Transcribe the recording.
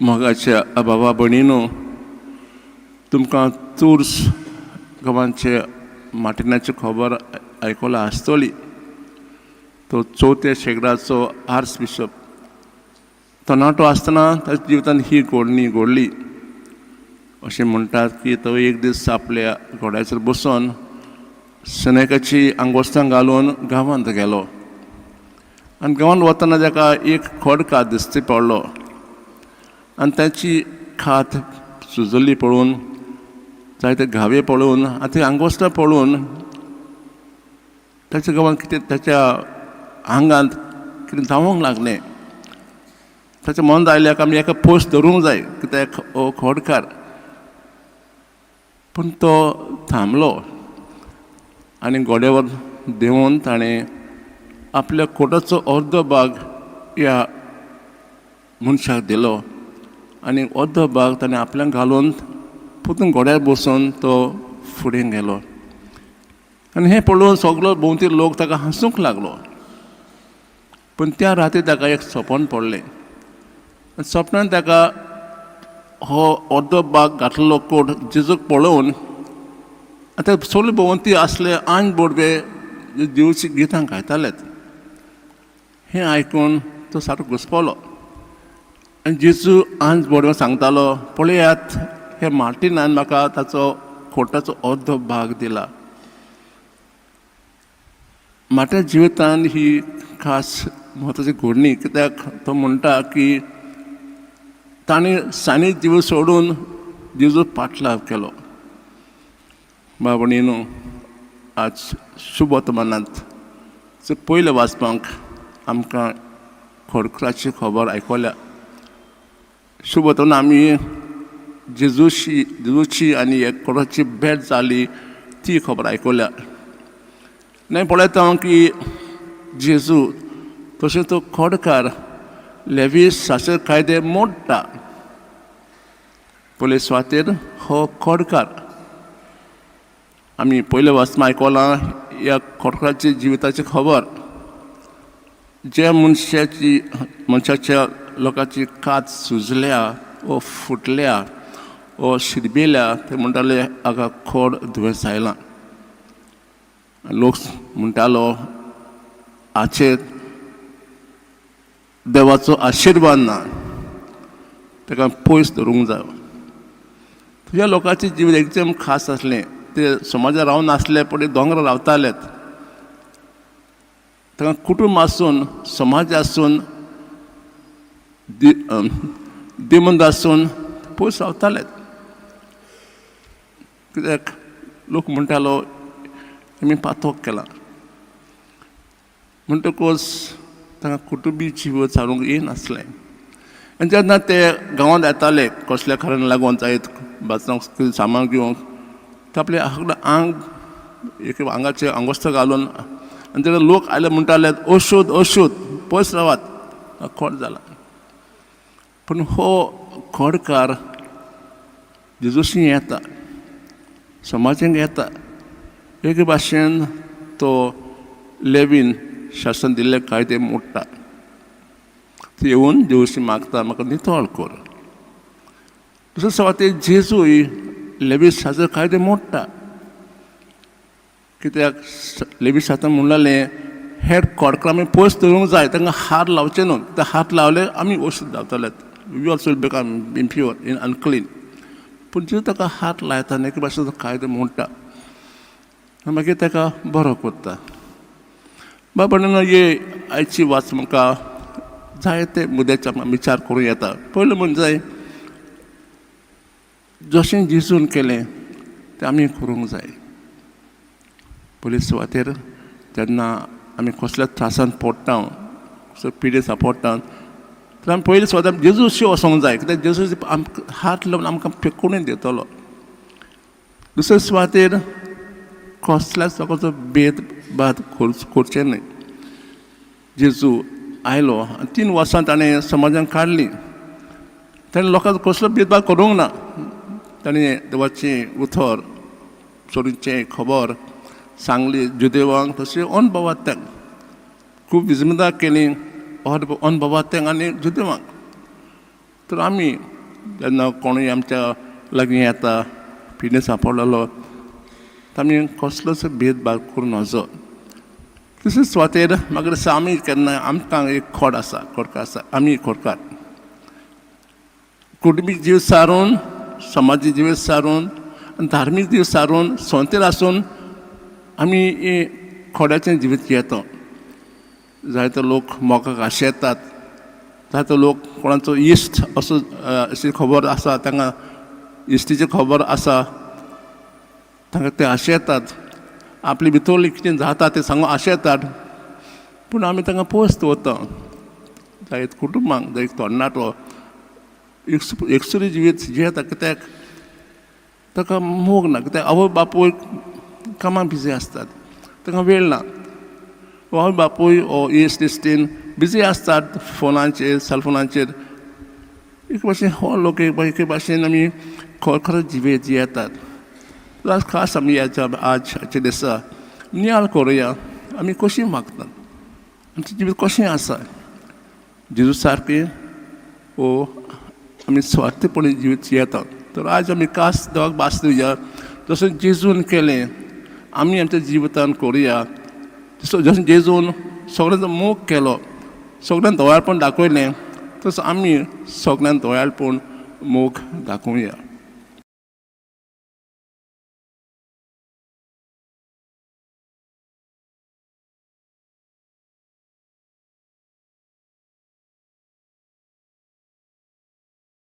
मोगाच्या बाबा भयणीनो, तुमकां चुर्स गांवांचे माटिनाची खबर आयकला आसतली. तो 4थ्या शेंकड्याचो आर्च बिशप तरणाटो आसतना ताच्या जिवितांत ही घडणी घडली. अशें म्हणटात की तो एक दीस आपल्या घोड्याचेर बसून सैनिकाची आंगोस्तां घालून गांवांत गेलो आनी गांवांत वतना ताका एक खडका दिश्टी पडलो आनी ताची खात सुजल्ली पळोवन, जायते घावे पळोवन आनी ती आंगोस्तां पळोवन ताच्या गांवांत कितें ताच्या आंगांत कितें जावंक लागलें. ताचें मन आयल्याक आमी एका पोस्ट धरूंक जाय कित्याक हो खडकार. पूण तो थांबलो आनी घोड्यावर देंवून ताणें आपल्या कोटाचो अर्दो भाग ह्या मनशाक दिलो आनी अर्दो भाग ताणें आपल्याक घालून परतून घोड्यार बसून तो फुडें गेलो. आनी हें पळोवन सगळो भोंवती लोक ताका हांसूंक लागलो. पूण त्या राती ताका एक सपन पडलें. सपनांत ताका हो अर्दो भाग घातलेलो कोट जेजूक पळोवन आतां सगळे भोंवती आसले आंज बोडवे देवची गितां गायतालेत. हें आयकून तो सारको घुस्पलो आनी जेजू आंज बोडवे सांगतालो, पळयात हे मार्टिनान म्हाका ताचो कोटाचो अर्दो भाग दिला. म्हाज्या जिवितांत ही खास म्हत्वाची घडणी, कित्याक तो म्हणटा की ताणें सानी जीव सोडून जेजू पाटलाव केलो. बाबणीनो, आज शुभ वर्तमानांत पयलें वाचपाक आमकां खडकराची खबर आयकल्या. शुभ वर्तमान आमी जेजूची आनी एक खडकाची भेट जाली ती खबर आयकल्या. नाही पळयता की जेजू तशें तो खडकार लेवी शास्त्र कायदे मोडटा. पयले सुवातेर हो खडकार आमी पयले वाचन आयकलां ह्या खडकाराची जिविताची खबर. ज्या मनशाच्या लोकांची कात सुजल्या वो फुटल्या वो शिरबिल्या ते म्हणटाले हाका खोड दुयेंस आयलां. लोक म्हणटालो हाचेर देवाचो आशिर्वाद ना, ताका पयस धरूंक जाय. ह्या लोकांचें जिवीत एकदम खास आसलें. ते समाजांत रावन नासले पूण दोंगरार रावतालेत. ताका कुटूंब आसून, समाज आसून, दिमंद आसून पयस रावतालेत. कित्याक लोक म्हणटालो आमी पातोक केला. म्हणटकूच ताका कुटुंबी जिवीत चालूंक येनासलें. आनी जेन्ना ते गांवांत येताले कसल्या कारण लागून जायत बाचनाक सामान घेवंक, ते आपले आंग एक आंगाचे आंगोस्त घालून आनी तेन्ना लोक आयले म्हणटाले अशोध अशोध पयस रावात खोड जाला. पूण हो खडकार जेजूशी येता, समाजांत येता. एक भाशेन तो लेवीन शासन दिल्ले कायदे मोडटा. ते येवन जेजूशी मागता म्हाका नितळ कर. दुसरे सुवातेर जेजूय लेवी शास्त्र कायदे मोडटा. कित्याक लेवी शास्त्रान म्हणलेलें हेर खडकारां आमी पयस धरूंक जाय, तांकां हात लावचे न्हू. ते हात लावले आमी अशुद्ध जावतलेत. We also will become impure in unclean. पूण जेजू ताका हात लायता आनी एक भाशेचो कायदो मोडटा. मागीर ताका बरो करता. बाबा ये आयची वाच म्हाका जायते मुद्द्याचे विचार करूं येता. पयलो म्हणजे जशें जेजून केलें तें आमी करूंक जाय. पयले सुवातेर जेन्ना आमी कसल्या त्रासान पडटा, कसल्या पिडे सांपडटा, तर आमी पयले सुवातेर जेजूशी वचोंक जाय. कित्याक जेजू हात लावन आमकां पेखून दितलो. दुसरे सुवातेर कसल्याच लोकांचो भेदभाव करचें न्हय. जेजू आयलो आनी 3 वर्सां ताणें समाजांत काडली. ताणें लोकांचो कसलो भेदभाव करूंक ना. ताणें देवाचें उतर चोरीचें खबर सांगली जुदेवांक, तशें अनुभवांतल्यान खूब विजमदार केली अनुभवांतल्यान आनी जुदेवांक. तर आमी जेन्ना कोणूय आमच्या लागीं येता पिणे सांपडलेलो तर आमी कसलोच भेदभाव करून वचो. तशें सुवातेर म्हाका दिसता आमी केन्ना आमकां एक खोड आसा खोडकार आसा आमी खोडकार कुटुंबीक जीव सारून समाजीक जीव सारून धार्मीक जीव सारून सोंतेर आसून आमी खोड्याचें जिवीत जियेता. जायते लोक मोगाक आशेतात, जायते लोक कोणाचो इश्ट असो अशी खबर आसा तांकां इश्टीची खबर आसा तांकां ते आशेतात, आपले भितरलें कितें जाता तें सांगून आशेतात, पूण आमी तांकां पोस्ट वता. जायत कुटुंबांक जायत तरणाटो एकसुरी जिवीत जियेता कित्याक ताका मोग ना, कित्याक आवय बापूय कामाक बिजी आसतात, तांकां वेळ ना. आवय बापूय ओ इश्ट इश्टीन बिजी आसतात फोनाचेर सेलफोनाचेर. एक भाशेन हो लोक एक भाशेन आमी खरें जिवीत जियेतात. आज खास आमी आजच्या दिसा नियाळ करुया आमी कशीं मागतात, आमचें जिवीत कशें आसा, जेजू सारकें वो आमी स्वार्थीपणी जिवीत जियेतात. तर आज आमी खास देवाक भास दिवया जशें जेजून केलें आमी आमच्या जिवितान करुया. जशें जेजून सगळ्यांचो मोग केलो, सगळ्यांक दोयाळपण दाखयलें, तसो आमी सगळ्यांक दोयाळपण मोग दाखोवया.